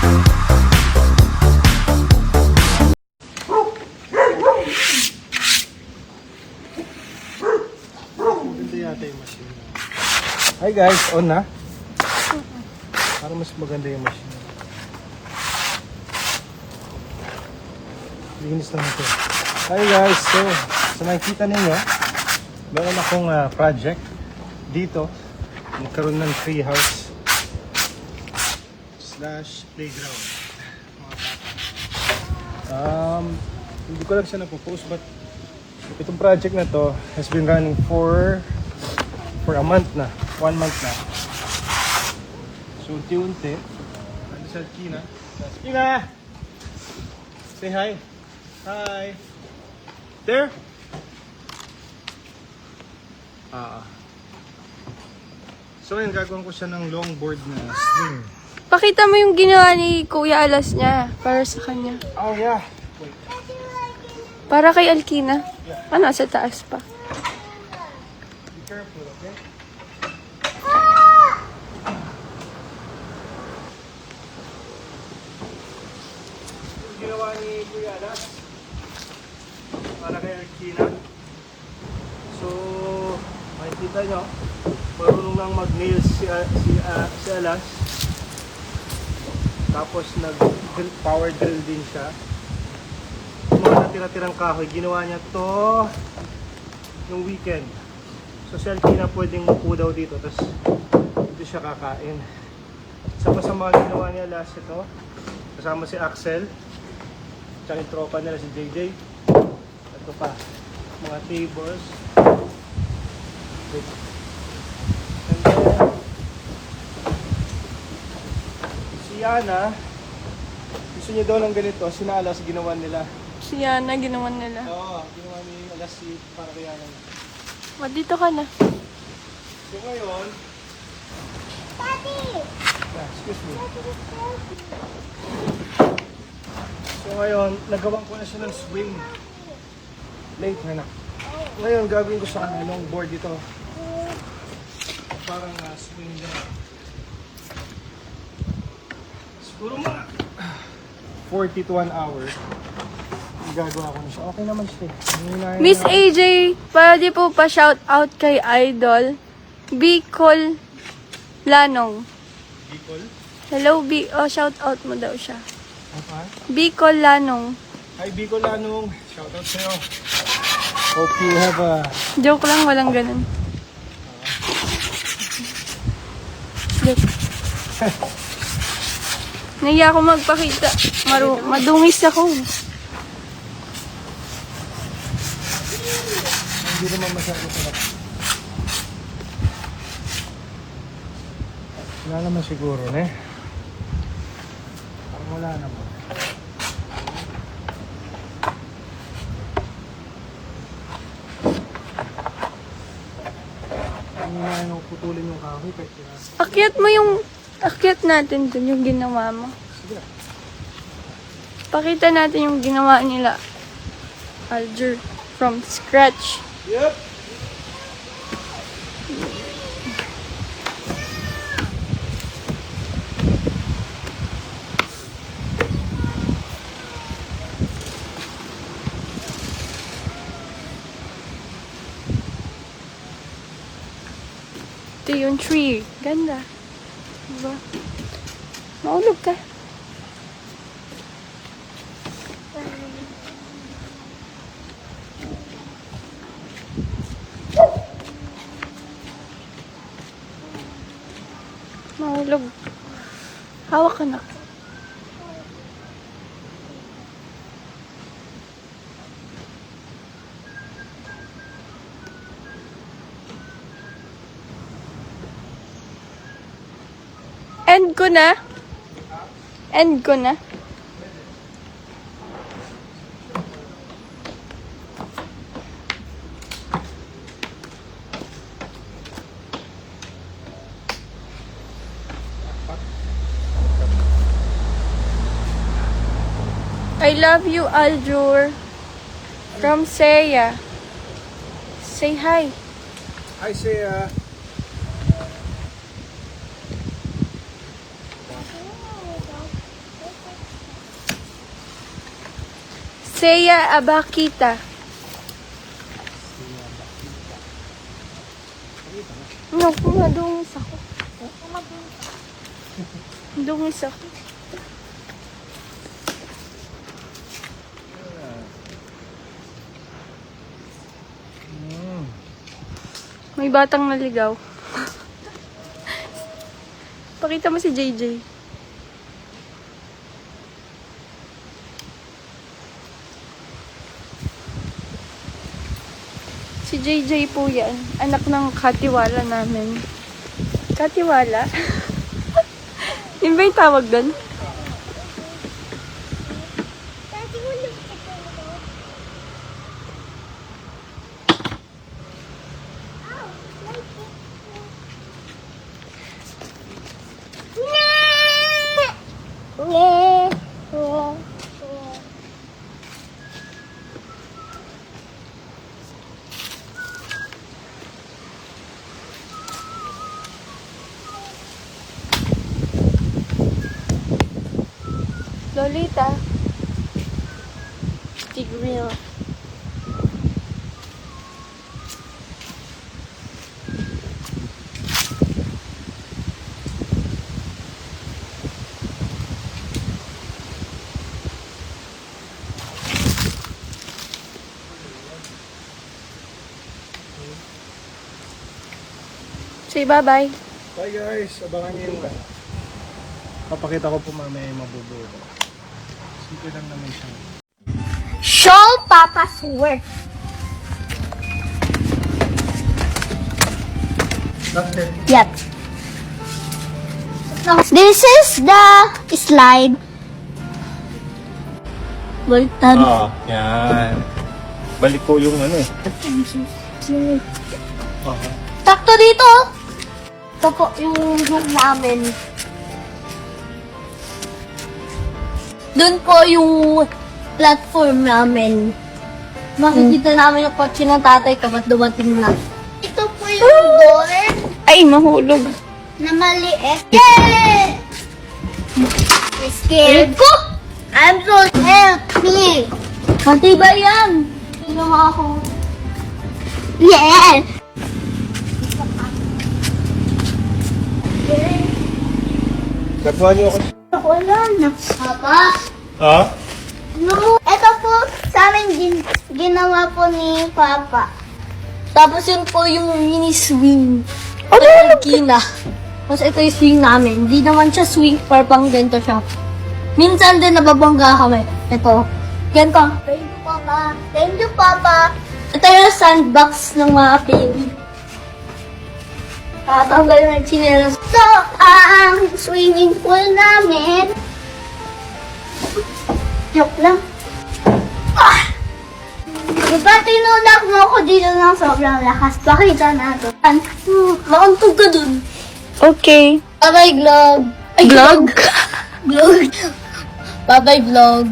Maganda yata yung machine. Hi guys, on na? Para mas maganda yung machine. Linis lang ito. Hi guys, so sa nakikita ninyo, meron akong project dito. Magkaroon ng tree house / playground. Hindi ko lang siya napopost, but itong project na to has been running for a month na. 1 month na. So unti-unti. Ano sa Kina? Kina! Say hi! Hi! There? So yun, gagawin ko siya ng longboard na swing. Pakita mo yung ginawa ni Kuya Alas niya para sa kanya. Oh yeah! Wait. Para kay Alkina. Ano, sa taas pa. Be careful, okay? Ginawa ni Kuya Alas para kay Alkina. So, makikita nyo, marunong nang mag-nails si Alas. Tapos power drill din siya. Yung mga natira-tirang kahoy, ginawa niya to yung weekend. So si Alkina pwedeng upo daw dito, tapos dito siya kakain. Isa pa sa mga ginawa niya last ito, kasama si Axel, tsaka yung tropa nila si JJ. Ito pa, mga tables. And then, si Yana, gusto niya daw ng ganito, sinalas ginawa nila. Si Yana, ginawa nila. Oo, ginawa ni Alas si para kay Yana. O, dito ka na. So ngayon, excuse me. So ngayon, nagawa ko na siya ng swing. Late na na. Ngayon, gagawin ko sa kanya longboard dito. Parang swing din. Siguro mga 40 to 1 hour. Gagawa ko na siya. Okay naman siya. Miss AJ, pwede po pa shout out kay Idol. Bicol Lanong. Bicol? Hello, shout out mo daw siya. Okay. Bicol Lanong. Hi Bicol Lanong. Shout out sa'yo. Hope you have a... Joke lang, walang ganun. Joke. Nahiya ako magpakita. Madungis ako. Hindi naman masyado sarap. Wala naman siguro, ne? Parang wala naman. Hindi na yung putulin yung kahoy. Akyat natin dun yung ginawa mo. Sige. Pakita natin yung ginawa nila. Alger from scratch. Yep. Ito yung tree. Ganda. Diba? Maulog ka. Mahulog. Hawak ka na. End ko na. End ko na. I love you, Aljur. From Seya. Say hi. Hi, Sia. Seiya Abakita. Naku, madungis ako. Dungis ako. May batang naligaw. Pakita mo si JJ. Si JJ po yan. Anak ng katiwala namin. Katiwala? Yun ba yung tawag doon? Lolita. Tigreal. Say bye-bye. Bye guys, abangan niyo yung papakita ko po mamaya yung mabubuo. Simple lang naman siya. Show Papa's work. That's it. Yep. This is the slide. Baliktad. Yan. Balik ko yung ano eh. Sakto dito. Ito po yung room namin. Doon po yung platform namin. Makikita namin yung kotse ng tatay kapag dumating na. Ito po yung door Ay, mahulog. na maliit. Yay! Scared ko? I'm so help me. Matibay yan. Tingnan mo ako. Yeah! Gagawa niyo ako. Wala na. Papa? Ha? No. Ito po sa amin ginawa po ni Papa. Tapos yun po yung mini swing. Ano yung kina? Tapos ito yung swing namin. Hindi naman siya swing, parang ganito siya. Minsan din nababangga kami. Ito. Ganito. Thank you, Papa. Thank you, Papa. Ito yung sandbox ng mga baby. Tatanggal na yung chinelas. So, ang swimming pool namin. Joke lang. Ah! Diba tinulak mo ako dito ng sobrang lakas? Pakita natin. Mauntog ka dun. Okay. Bye-bye, vlog. Ay, Vlog? Vlog. Bye-bye, vlog.